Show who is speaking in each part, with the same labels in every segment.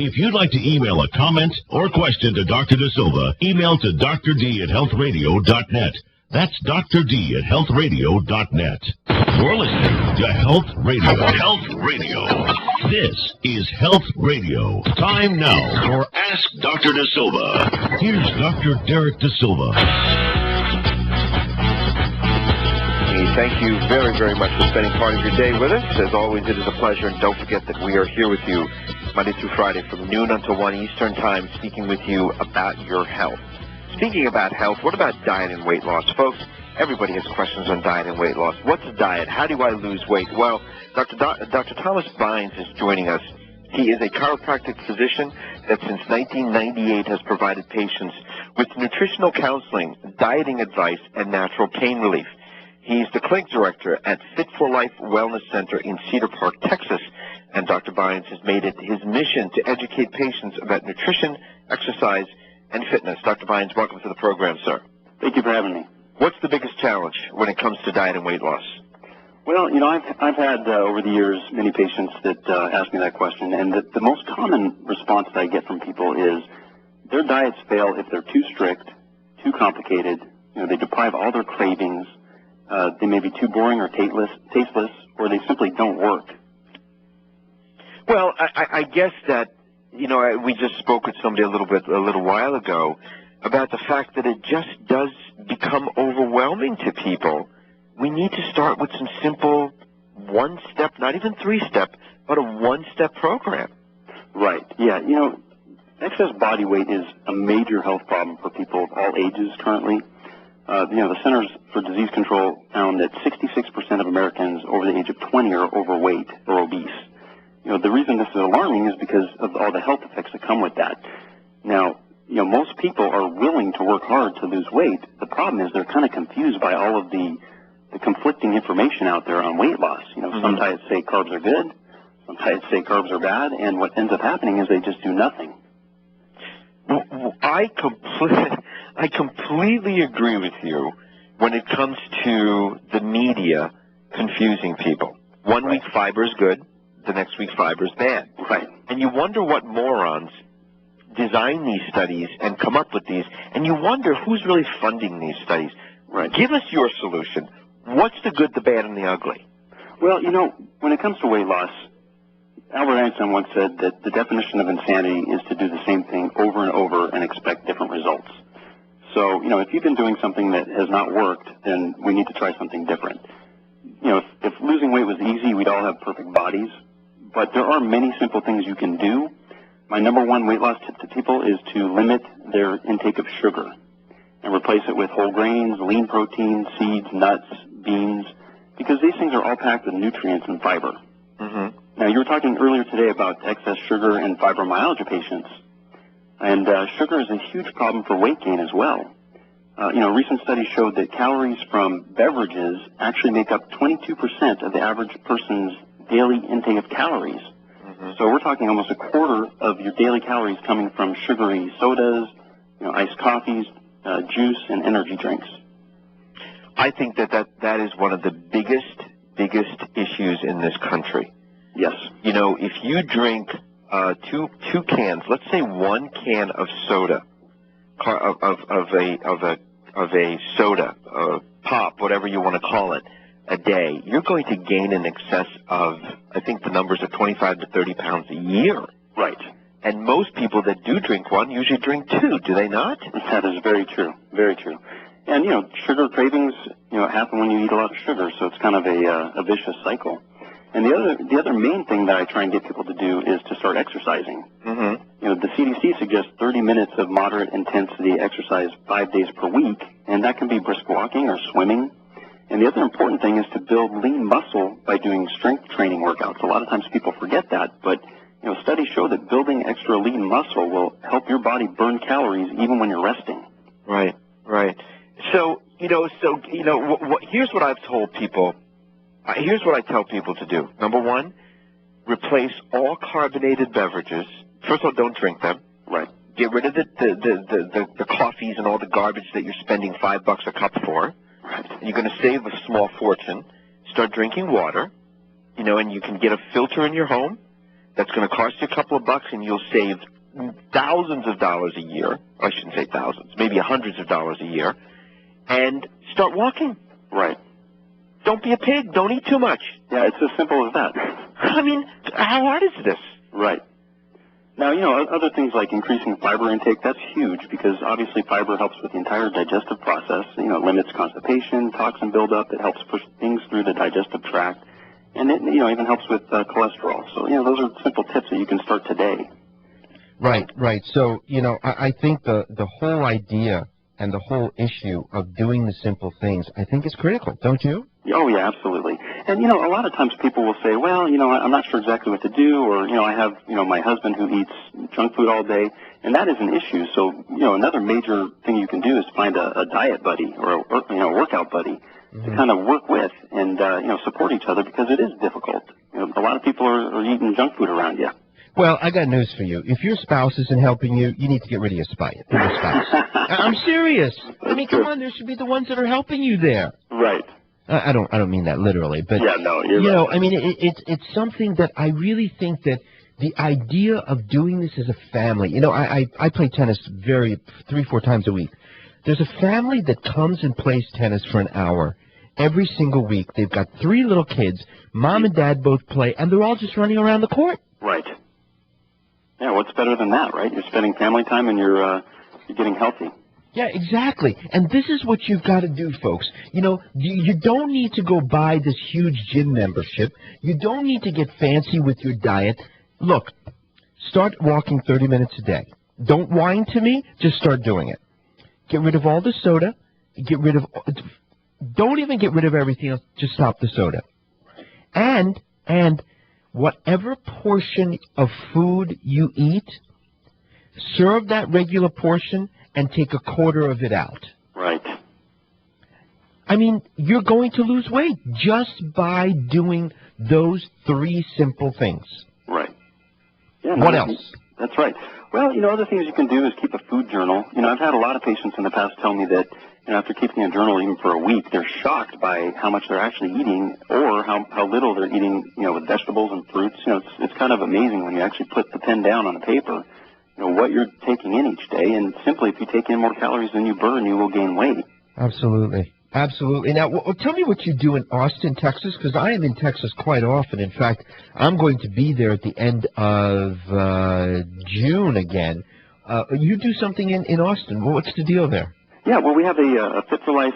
Speaker 1: If you'd like to email a comment or question to Dr. De Silva, email to drd@healthradio.net. That's Dr. D at healthradio.net. You're listening to Health Radio. Health Radio. This is Health Radio. Time now for Ask Dr. De Silva. Here's Dr. Derek De Silva.
Speaker 2: Thank you very, very much for spending part of your day with us. As always, it is a pleasure, and don't forget that we are here with you Monday through Friday from noon until 1 Eastern Time, speaking with you about your health. Speaking about health, what about diet and weight loss? Folks, everybody has questions on diet and weight loss. What's a diet? How do I lose weight? Well, Dr. Thomas Bynes is joining us. He is a chiropractic physician that since 1998 has provided patients with nutritional counseling, dieting advice, and natural pain relief. He's the clinic director at Fit for Life Wellness Center in Cedar Park, Texas. And Dr. Bynes has made it his mission to educate patients about nutrition, exercise, and fitness. Dr. Bynes, welcome to the program, sir.
Speaker 3: Thank you for having me.
Speaker 2: What's the biggest challenge when it comes to diet and weight loss?
Speaker 3: Well, you know, I've had over the years many patients that ask me that question, and the most common response that I get from people is their diets fail if they're too strict, too complicated. You know, they deprive all their cravings. They may be too boring or tasteless, or they simply don't work.
Speaker 2: Well, I guess that, you know, we just spoke with somebody a little while ago about the fact that it just does become overwhelming to people. We need to start with some simple one-step, not even three-step, but a one-step program.
Speaker 3: Right. Yeah. You know, excess body weight is a major health problem for people of all ages currently. You know, the Centers for Disease Control found that 66% of Americans over the age of 20 are overweight or obese. You know, the reason this is alarming is because of all the health effects that come with that. Now, you know, most people are willing to work hard to lose weight. The problem is they're kind of confused by all of the conflicting information out there on weight loss. You know, some diets say carbs are good, some diets say carbs are bad, and what ends up happening is they just do nothing.
Speaker 2: Well, I completely agree with you when it comes to the media confusing people. One week fiber is good, the next week fiber is bad.
Speaker 3: Right.
Speaker 2: And you wonder what morons design these studies and come up with these, and you wonder who's really funding these studies.
Speaker 3: Right.
Speaker 2: Give us your solution. What's the good, the bad, and the ugly?
Speaker 3: Well, you know, when it comes to weight loss, Albert Einstein once said that the definition of insanity is to do the same thing over and over and expect different results. So, you know, if you've been doing something that has not worked, then we need to try something different. You know, if losing weight was easy, we'd all have perfect bodies. But there are many simple things you can do. My number one weight loss tip to people is to limit their intake of sugar and replace it with whole grains, lean protein, seeds, nuts, beans, because these things are all packed with nutrients and fiber.
Speaker 2: Mm-hmm.
Speaker 3: Now, you were talking earlier today about excess sugar and fibromyalgia patients, and sugar is a huge problem for weight gain as well. You know, recent studies showed that calories from beverages actually make up 22% of the average person's daily intake of calories. Mm-hmm. So we're talking almost a quarter of your daily calories coming from sugary sodas, you know, iced coffees, juice, and energy drinks.
Speaker 2: I think that is one of the biggest issues in this country.
Speaker 3: Yes.
Speaker 2: You know, if you drink two cans, let's say one can of soda, of a soda, pop, whatever you want to call it, a day, you're going to gain in excess of, I think the numbers are 25 to 30 pounds a year.
Speaker 3: Right.
Speaker 2: And most people that do drink one usually drink two, do they not?
Speaker 3: That is very true, very true. And, you know, sugar cravings, you know, happen when you eat a lot of sugar, so it's kind of a vicious cycle. And the other main thing that I try and get people to do is to start exercising.
Speaker 2: Mm-hmm.
Speaker 3: You know, the CDC suggests 30 minutes of moderate intensity exercise 5 days per week, and that can be brisk walking or swimming. And the other important thing is to build lean muscle by doing strength training workouts. A lot of times people forget that, but you know, studies show that building extra lean muscle will help your body burn calories even when you're resting.
Speaker 2: Right, right. So here's what I've told people. Here's what I tell people to do. Number one, replace all carbonated beverages. First of all, don't drink them.
Speaker 3: Right.
Speaker 2: Get rid of the coffees and all the garbage that you're spending $5 a cup for.
Speaker 3: Right.
Speaker 2: You're going to save a small fortune. Start drinking water, you know, and you can get a filter in your home. that's going to cost you a couple of bucks, and you'll save thousands of dollars a year. I shouldn't say thousands, maybe hundreds of dollars a year, and start walking.
Speaker 3: Right.
Speaker 2: Don't be a pig. Don't eat too much.
Speaker 3: Yeah, it's as simple as that.
Speaker 2: I mean, how hard is this?
Speaker 3: Right. Now, other things like increasing fiber intake, that's huge because obviously fiber helps with the entire digestive process. It limits constipation, toxin buildup. It helps push things through the digestive tract. And it, even helps with cholesterol. So, those are simple tips that you can start today.
Speaker 4: Right. So, I think the whole idea and the whole issue of doing the simple things, I think is critical, don't you?
Speaker 3: Oh, yeah, absolutely. And, a lot of times people will say, well, I'm not sure exactly what to do, or, I have, my husband who eats junk food all day, and that is an issue. So, another major thing you can do is find a diet buddy or a workout buddy to kind of work with and, support each other because it is difficult. A lot of people are eating junk food around you.
Speaker 4: Well, I got news for you. If your spouse isn't helping you, you need to get rid of your spouse. I'm serious. I mean, come on, there should be the ones that are helping you there.
Speaker 3: Right.
Speaker 4: I don't mean that literally, but
Speaker 3: yeah, no, you're right.
Speaker 4: I mean, it's something that I really think that the idea of doing this as a family. I play tennis 3-4 times a week. There's a family that comes and plays tennis for an hour every single week. They've got 3 little kids. Mom and dad both play, and they're all just running around the court.
Speaker 3: Right. Yeah, what's better than that, right? You're spending family time and you're getting healthy.
Speaker 4: Yeah, exactly. And this is what you've got to do, folks. You don't need to go buy this huge gym membership. You don't need to get fancy with your diet. Look, start walking 30 minutes a day. Don't whine to me. Just start doing it. Get rid of all the soda. Don't even get rid of everything else. Just stop the soda. And whatever portion of food you eat, serve that regular portion and take a quarter of it out.
Speaker 3: Right.
Speaker 4: I mean, you're going to lose weight just by doing those 3 simple things.
Speaker 3: Right. Yeah,
Speaker 4: what else?
Speaker 3: That's right. Well, other things you can do is keep a food journal. I've had a lot of patients in the past tell me that after keeping a journal even for a week, they're shocked by how much they're actually eating or how little they're eating, with vegetables and fruits. It's kind of amazing when you actually put the pen down on the paper, what you're taking in each day. And simply, if you take in more calories than you burn, you will gain weight.
Speaker 4: Absolutely. Now, tell me what you do in Austin, Texas, because I am in Texas quite often. In fact, I'm going to be there at the end of June again. You do something in Austin. What's the deal there?
Speaker 3: Yeah, well, we have a Fit for Life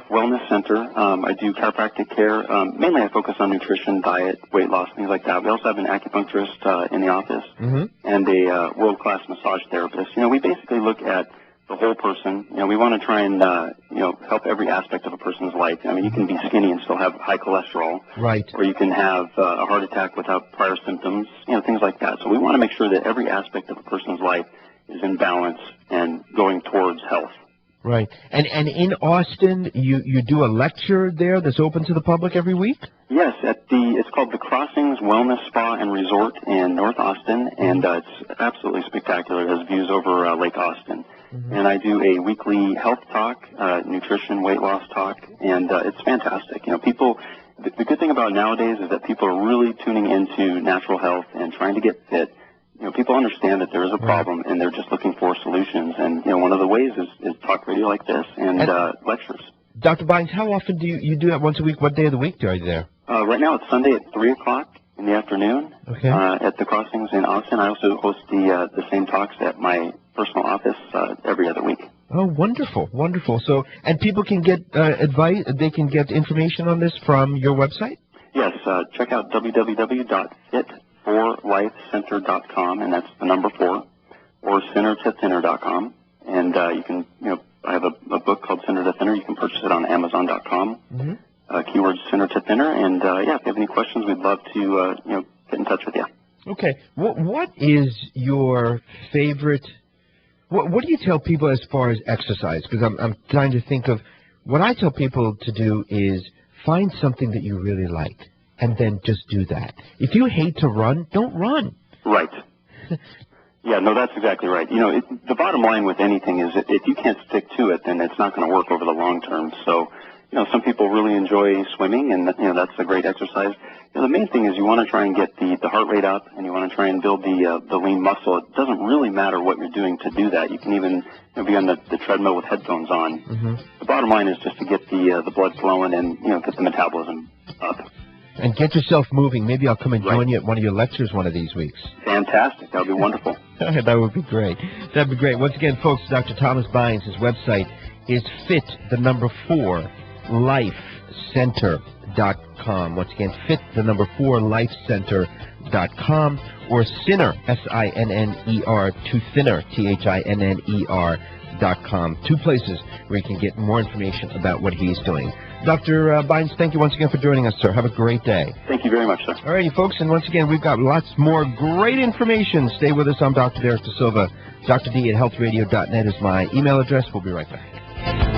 Speaker 3: Wellness Center. I do chiropractic care. Mainly I focus on nutrition, diet, weight loss, things like that. We also have an acupuncturist in the office and a world-class massage therapist. We basically look at the whole person. We want to try and, help every aspect of a person's life. I mean, you can be skinny and still have high cholesterol.
Speaker 4: Right.
Speaker 3: Or you can have a heart attack without prior symptoms, things like that. So we want to make sure that every aspect of a person's life is in balance and going towards health.
Speaker 4: Right. And in Austin, you do a lecture there that's open to the public every week?
Speaker 3: Yes, it's called the Crossings Wellness Spa and Resort in North Austin, and it's absolutely spectacular. It has views over Lake Austin. And I do a weekly health talk, nutrition, weight loss talk, and it's fantastic. People, the good thing about nowadays is that people are really tuning into natural health and trying to get fit. People understand that there is a problem, and they're just looking for solutions. And, one of the ways is talk radio like this and lectures.
Speaker 4: Dr. Bynes, how often do you do that once a week? What day of the week are you there?
Speaker 3: Right now it's Sunday at 3 o'clock in the afternoon at the Crossings in Austin. I also host the same talks at my personal office every other week.
Speaker 4: Oh, wonderful, wonderful. So, and people can get advice, they can get information on this from your website?
Speaker 3: Yes, check out www.fit4lifecenter.com, and that's the number 4, or centertothinner.com. And you can, I have a book called Center to Thinner. You can purchase it on Amazon.com. Keyword Center to Thinner. And, if you have any questions, we'd love to, get in touch with you.
Speaker 4: Okay. What is your favorite, what do you tell people as far as exercise? Because I'm trying to think of, what I tell people to do is find something that you really like, and then just do that. If you hate to run, don't run.
Speaker 3: Right. Yeah, no, that's exactly right. The bottom line with anything is that if you can't stick to it, then it's not going to work over the long term. So, some people really enjoy swimming, and that's a great exercise. The main thing is you want to try and get the heart rate up, and you want to try and build the lean muscle. It doesn't really matter what you're doing to do that. You can even be on the treadmill with headphones on. Mm-hmm. The bottom line is just to get the blood flowing and get the metabolism up.
Speaker 4: And get yourself moving. Maybe I'll come and join you at one of your lectures one of these weeks.
Speaker 3: Fantastic. That would be wonderful.
Speaker 4: That would be great. That'd be great. Once again, folks, Dr. Thomas Bynes, his website is fit4lifecenter.com. Once again, fit4lifecenter.com, or Sinner, SINNER, to Thinner, THINNER.com. Two places where you can get more information about what he's doing. Dr. Bynes, thank you once again for joining us, sir. Have a great day.
Speaker 3: Thank you very much, sir.
Speaker 4: All righty, folks, and once again, we've got lots more great information. Stay with us. I'm Dr. Derek De Silva. Dr. D at healthradio.net is my email address. We'll be right back.